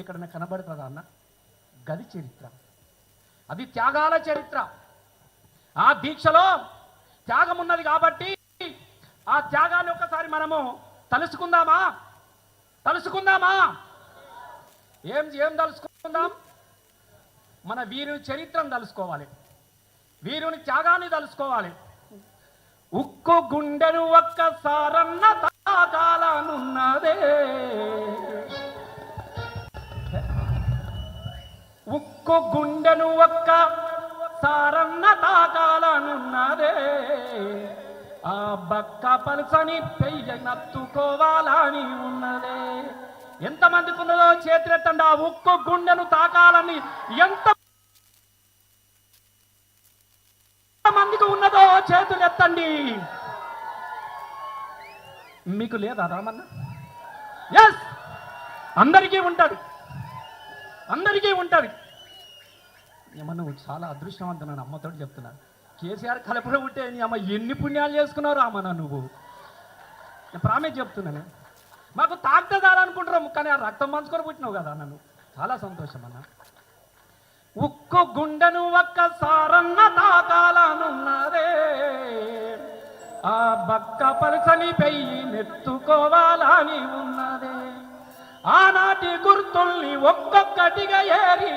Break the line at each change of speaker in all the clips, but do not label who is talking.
ఎక్కడన్నా కనబడుతుందా అన్న? గది చరిత్ర, అది త్యాగాల చరిత్ర. ఆ దీక్షలో త్యాగం ఉన్నది కాబట్టి ఆ త్యాగాన్ని ఒకసారి మనము తలుసుకుందామా? ఏం తలుసుకుందాం? మన వీరుని చరిత్రను తలుసుకోవాలి, వీరుని త్యాగాన్ని తలుసుకోవాలి. ఉక్కు గుండెను ఒక్కసారన్న తాకాలనున్నదే, ఉక్కు గుండెను ఒక్కసారన్న తాకాలనున్నదే, ఆ బక్క పలుసని పెయ్యనత్తుకోవాలని ఉన్నదే. ఎంతమందికి ఉన్నదో చేతులెత్తండి. ఆ ఉక్కు గుండెను తాకాలని ఎంత మందికి ఉన్నదో చేతులెత్తండి. మీకు లేదా రామన్న? ఎస్, అందరికీ ఉంటుంది. నువ్వు చాలా అదృష్టవంతున్నాను, అమ్మతో చెప్తున్నాను. కేసీఆర్ కలపడ ఉంటే నీ అమ్మ ఎన్ని పుణ్యాలు చేసుకున్నావు రామన్న నువ్వు. నేను ప్రామిస్ చెప్తున్నాను, మాకు తాగితే చాలనుకుంటున్నాము, కానీ ఆ రక్తం పంచుకొని పుట్టినావు కదా నన్ను. చాలా సంతోషం అన్న. ఉక్కు గుండెను ఒక్కసారన్న తాకాలనున్నదే, ఆ బక్క పలుసని పెయ్యి నెత్తుకోవాలని ఉన్నదే. ఆనాటి గుర్తుల్ని ఒక్కొక్కటిగా ఏరి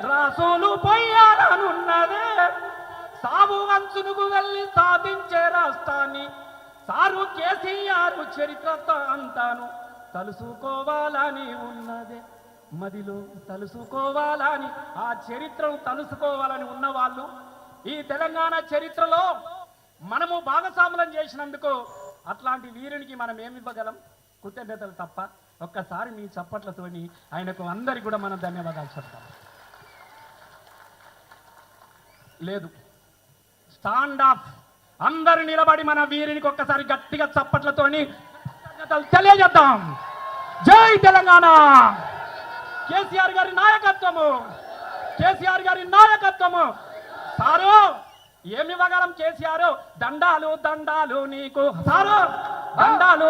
రాసులు పోయాలనున్నదే. సాగు అంచునుకు వెళ్ళి సాధించే రాష్ట్రాన్ని సారు కేసీఆర్ చరిత్రతో అంతాను తలుసుకోవాలని ఉన్నదే. మదిలో తలుసుకోవాలని, ఆ చరిత్రను తలుసుకోవాలని ఉన్నవాళ్ళు ఈ తెలంగాణ చరిత్రలో మనము భాగస్వాములం చేసినందుకు అట్లాంటి వీరునికి మనం ఏమివ్వగలం? కృతజ్ఞతలు తప్ప. ఒక్కసారి మీ చప్పట్లతోని ఆయనకు అందరికి కూడా మనం ధన్యవాదాలు చెప్తాం. లేదు, స్టాండ్ ఆఫ్. అందరు నిలబడి మన వీరునికి ఒక్కసారి గట్టిగా చప్పట్లతోని తెలియజేద్దాం. జై తెలంగాణ! కేసీఆర్ గారి నాయకత్వము. సారు ఏమివ్వగలం? కేసీఆర్ దండాలు నీకు సారు, దండాలు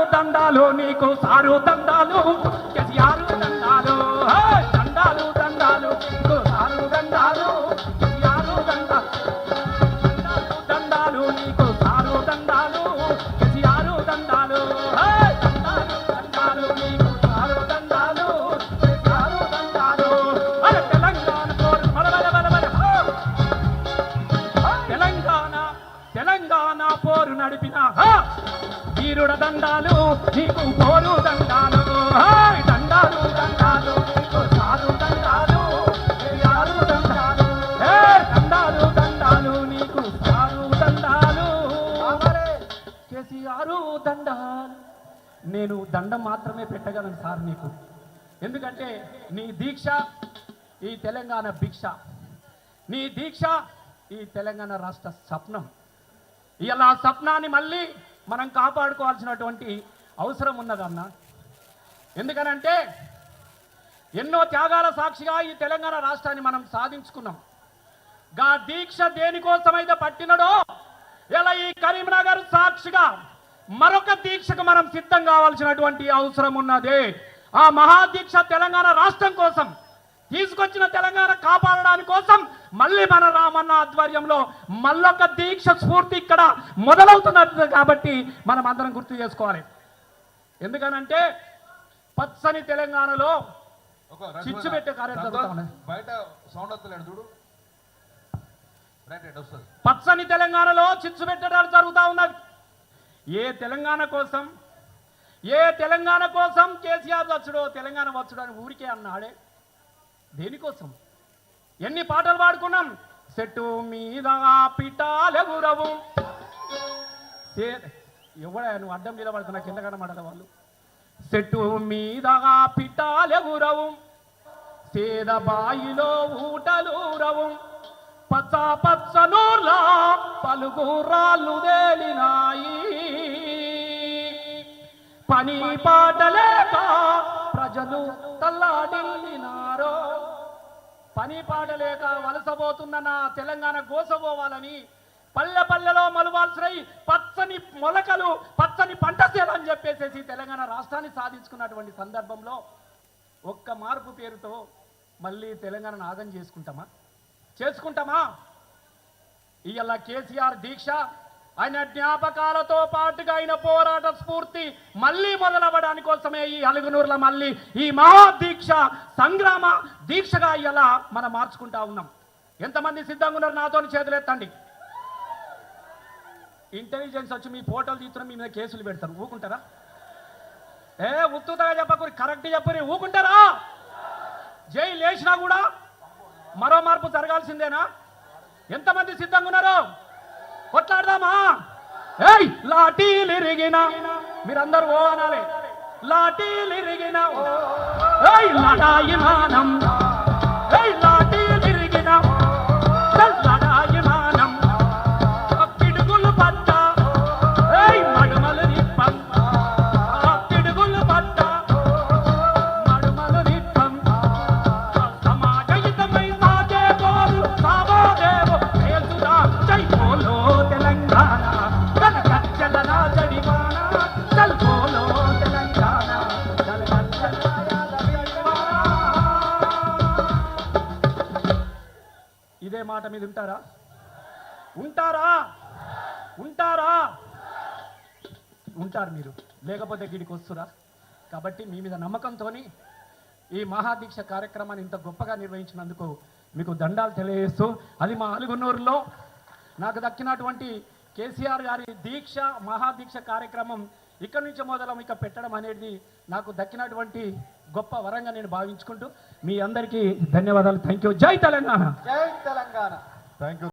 నీకు సారు, దండాలు కేసీఆర్, దండాలు నీకు సారు, దండాలు కేసీఆర్, దండాలు నీకు సారు, దండాలు కేసీఆర్, దండాలు నీకు సారు, దండాలు కేసీఆర్, దండాలు. అరే తెలంగాణ పోరు నడిపిన వీరుడ దండాలు నీకు పోరు, దండాలు దండాలు నీకు సారు, దండాలు కేసీఆర్, దండాలు నీకు సారు, దండాలు కేసీఆర్, దండాలు. నేను దండం మాత్రమే పెట్టగలను సార్ నీకు, ఎందుకంటే నీ దీక్ష ఈ తెలంగాణ భిక్ష, నీ దీక్ష ఈ తెలంగాణ రాష్ట్ర స్వప్నం. ఇలా స్వప్నాన్ని మళ్ళీ మనం కాపాడుకోవాల్సినటువంటి అవసరం ఉన్నదన్న. ఎందుకనంటే ఎన్నో త్యాగాల సాక్షిగా ఈ తెలంగాణ రాష్ట్రాన్ని మనం సాధించుకున్నాం. గా దీక్ష దేనికోసమైతే పట్టినడో ఇలా ఈ కరీంనగర్ సాక్షిగా మరొక దీక్షకు మనం సిద్ధం కావాల్సినటువంటి అవసరం ఉన్నది. ఆ మహాదీక్ష తెలంగాణ రాష్ట్రం కోసం తీసుకొచ్చిన తెలంగాణ కాపాడడానికి కోసం మళ్ళీ మన రామన్న ఆధ్వర్యంలో మళ్ళొక దీక్ష స్ఫూర్తి ఇక్కడ మొదలవుతున్నది. కాబట్టి మనం అందరం గుర్తు చేసుకోవాలి. ఎందుకనంటే పచ్చని తెలంగాణలో చిచ్చు పెట్టే కార్యక్రమం, పచ్చని తెలంగాణలో చిచ్చు పెట్టడాలు జరుగుతూ ఉన్నది. ఏ తెలంగాణ కోసం కేసీఆర్ వచ్చుడో తెలంగాణ వచ్చుడో అని ఊరికే అన్నాడే. దేనికోసం ఎన్ని పాటలు పాడుకున్నాం? చెట్టు మీద పిటాలెగురవు, ఎవడా నువ్వు అడ్డం నిలబడుతున్నా కింద కనబడదు వాళ్ళు. చెట్టు మీద పిటాలెగురవు, సేద బాయిలో ఊటలూరవు, పచ్చనూర్లా పలుగురాళ్ళు తేలినాయి, పని పాటలేక ప్రజలు తల్లాడిల్లినారో. పని పాటలేక వలసపోతున్న నా తెలంగాణ గోసపోవాలని పల్లెలో మలువాల్సినై పచ్చని మొలకలు, పచ్చని పంట చేయాలని చెప్పేసి తెలంగాణ రాష్ట్రాన్ని సాధించుకున్నటువంటి సందర్భంలో ఒక్క మార్పు పేరుతో మళ్ళీ తెలంగాణ నాగం చేసుకుంటామా? ఇవాళ కేసీఆర్ దీక్ష ఆయన జ్ఞాపకాలతో పాటుగా ఆయన పోరాట స్ఫూర్తి మళ్ళీ మొదలవ్వడానికి కోసమే ఈ అలుగునూరులో మళ్ళీ ఈ మహాదీక్ష సంగ్రామ దీక్షగా ఇలా మనం మార్చుకుంటా ఉన్నాం. ఎంతమంది సిద్ధంగా ఉన్నారు? నాతో చేతులు ఎత్తండి. ఇంటెలిజెన్స్ వచ్చి మీ ఫోటోలు తీస్తున్న మీ మీద కేసులు పెడతారు, ఊకుంటారా? ఉత్తుతగా చెప్పకూరి, కరెక్ట్ చెప్పని ఊకుంటారా? జైలు వేసినా కూడా మరో మార్పు జరగాల్సిందేనా? ఎంతమంది సిద్ధంగా ఉన్నారు? కొట్లాడదామా? లాఠీలిరిగిన మీరందరూ ఓ అనాలి. లాఠీలిరిగిన లడాయి మానం, లాఠీలిరిగిన లడాయి మానం, పిడుగులు పట్ట మడుమలు నిప్పం, పిడుగులు పట్ట మడుమలు నిప్పం, సమాజయుతమై సాగేవారు సావోదేవో తెలుదా జై బోలో తెలంగాణ, కలకచ్చల రాజడివాన, చల్ బోలో తెలంగాణ, కలకచ్చల రాజడివాన. ఇదే మాట మీద ఉంటారు మీరు, లేకపోతే గిడికి వస్తురా? కాబట్టి మీ మీద నమ్మకంతో ఈ మహాదీక్ష కార్యక్రమాన్ని ఇంత గొప్పగా నిర్వహించినందుకు మీకు దండాలు తెలియజేస్తూ, అది మా అలుగునూరులో నాకు దక్కినటువంటి కేసీఆర్ గారి దీక్ష మహాదీక్ష కార్యక్రమం ఇక్కడి నుంచి మొదలం ఇక పెట్టడం అనేది నాకు దక్కినటువంటి గొప్ప వరంగా నేను భావించుకుంటూ మీ అందరికీ ధన్యవాదాలు. Thank you. జై తెలంగాణ.
జై తెలంగాణ. Thank you.